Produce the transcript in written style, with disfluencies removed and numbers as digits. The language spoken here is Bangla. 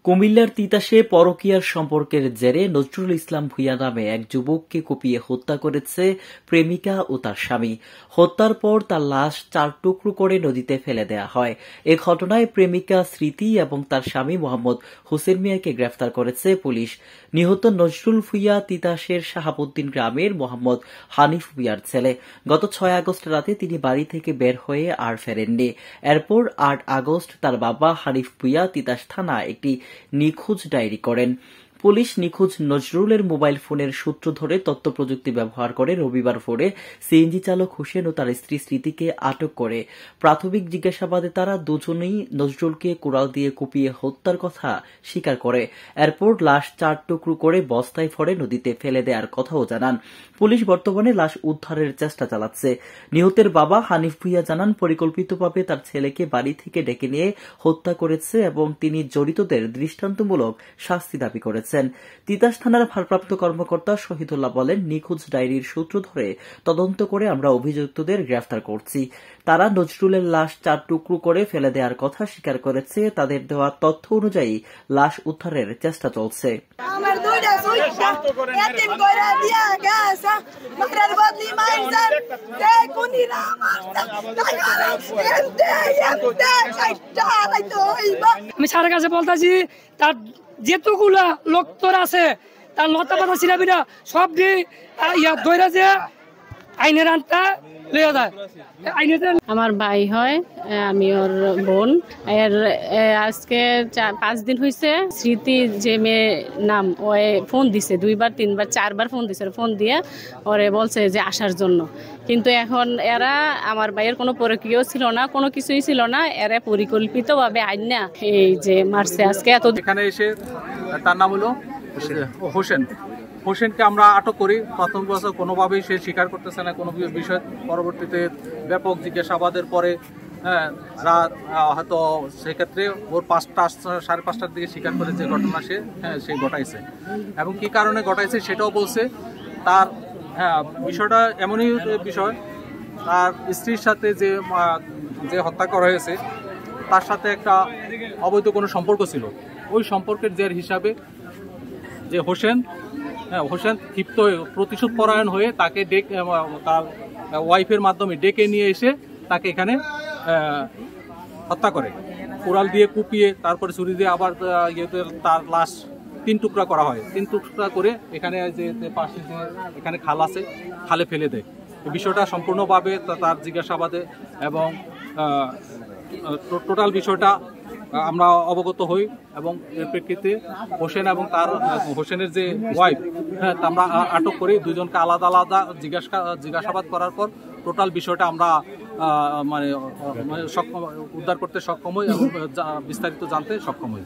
কুমিল্লার তিতাসে পরকীয়ার সম্পর্কের জেরে নজরুল ইসলাম ভূঁইয়া নামে এক যুবককে কুপিয়ে হত্যা করেছে প্রেমিকা ও তার স্বামী। হত্যার পর তার লাশ 4 টুকরো করে নদীতে ফেলে দেয়া হয়। এ ঘটনায় প্রেমিকা স্মৃতি এবং তার স্বামী মোহাম্মদ হোসেন মিয়াকে গ্রেফতার করেছে পুলিশ। নিহত নজরুল ভূঁইয়া তিতাসের শাহাবুদ্দিন গ্রামের মোহাম্মদ হানিফ ভূঁইয়ার ছেলে। গত 6 আগস্ট রাতে তিনি বাড়ি থেকে বের হয়ে আর ফেরেননি। এরপর 8 আগস্ট তার বাবা হানিফ ভূঁইয়া তিতাস থানায় একটি নিখোঁজ ডায়েরি করেন। পুলিশ নিখোঁজ নজরুলের মোবাইল ফোনের সূত্র ধরে তথ্য প্রযুক্তি ব্যবহার করে রবিবার ভোরে সিএনজি চালক হোসেন ও তার স্ত্রী স্মৃতিকে আটক করে। প্রাথমিক জিজ্ঞাসাবাদে তারা দুজনেই নজরুলকে কুড়াল দিয়ে কুপিয়ে হত্যার কথা স্বীকার করে। এরপর লাশ 4 টুকরো করে বস্তায় ভরে নদীতে ফেলে দেওয়ার কথাও জানান। পুলিশ বর্তমানে লাশ উদ্ধারের চেষ্টা চালাচ্ছে। নিহতের বাবা হানিফ ভূঁইয়া জানান, পরিকল্পিতভাবে তার ছেলেকে বাড়ি থেকে ডেকে নিয়ে হত্যা করেছে এবং তিনি জড়িতদের দৃষ্টান্তমূলক শাস্তি দাবি করেছেন। তিতাস থানার ভারপ্রাপ্ত কর্মকর্তা শহীদুল্লাহ বলেন, নিখোঁজ ডায়েরির সূত্র ধরে তদন্ত করে আমরা অভিযুক্তদের গ্রেফতার করছি। তারা নজরুলের লাশ 4 টুকরো করে ফেলে দেওয়ার কথা স্বীকার করেছে। তাদের দেওয়া তথ্য অনুযায়ী লাশ উদ্ধারের চেষ্টা চলছে। আমি স্যারের কাছে বলতেছি, তার যেতগুলা লোক তোর আছে তার লতা পাতা ছিলাবিরা সব দিয়ে ধরে যে আইনের আনতা লইয়া যায়। আমার ভাই হয়, আমি ওর বোন। এর আজকে 5 দিন হয়েছে। স্মৃতি যে মেয়ে নাম, ও ফোন দিছে 2বার 3বার 4বার ফোন দিছে। ফোন দিয়ে ওরে বলছে যে আসার জন্য, কিন্তু এখন এরা আমার ভাইয়ের কোনো পরকীয় ছিল না, কোনো কিছুই ছিল না। এরা পরিকল্পিতভাবে আইনা এই যে মারছে আজকে। এত এখানে এসে তার নাম হলো হোসেনকে আমরা আটক করি। প্রথম বছর কোনোভাবেই সে স্বীকার করতেছে না কোনো বিষয়। পরবর্তীতে ব্যাপক জিজ্ঞাসাবাদের পরে রাত হয়তো সেক্ষেত্রে ওর 5টা 5:30টার দিকে স্বীকার করে যে ঘটনা সে ঘটাইছে এবং কি কারণে ঘটাইছে সেটাও বলছে। তার বিষয়টা এমনই বিষয়, তার স্ত্রীর সাথে যে হত্যা করা হয়েছে তার সাথে একটা অবৈধ কোনো সম্পর্ক ছিল। ওই সম্পর্কের জের হিসাবে যে হোসেন ক্ষিপ্ত হয়ে প্রতিশোধ পরায়ণ হয়ে তাকে তার ওয়াইফের মাধ্যমে ডেকে নিয়ে এসে তাকে এখানে হত্যা করে, কুড়াল দিয়ে কুপিয়ে তারপরে ছুরি দিয়ে আবার তার লাশ 3 টুকরা করা হয়। 3 টুকরা করে এখানে যে পাশে যে এখানে খাল আছে, খালে ফেলে দেয়। এই বিষয়টা সম্পূর্ণভাবে তার জিজ্ঞাসাবাদে এবং টোটাল বিষয়টা আমরা অবগত হই এবং এর প্রেক্ষিতে হোসেনের যে ওয়াইফ আমরা আটক করি। 2জনকে আলাদা আলাদা জিজ্ঞাসাবাদ করার পর টোটাল বিষয়টা আমরা উদ্ধার করতে সক্ষম হই এবং বিস্তারিত জানতে সক্ষম হই।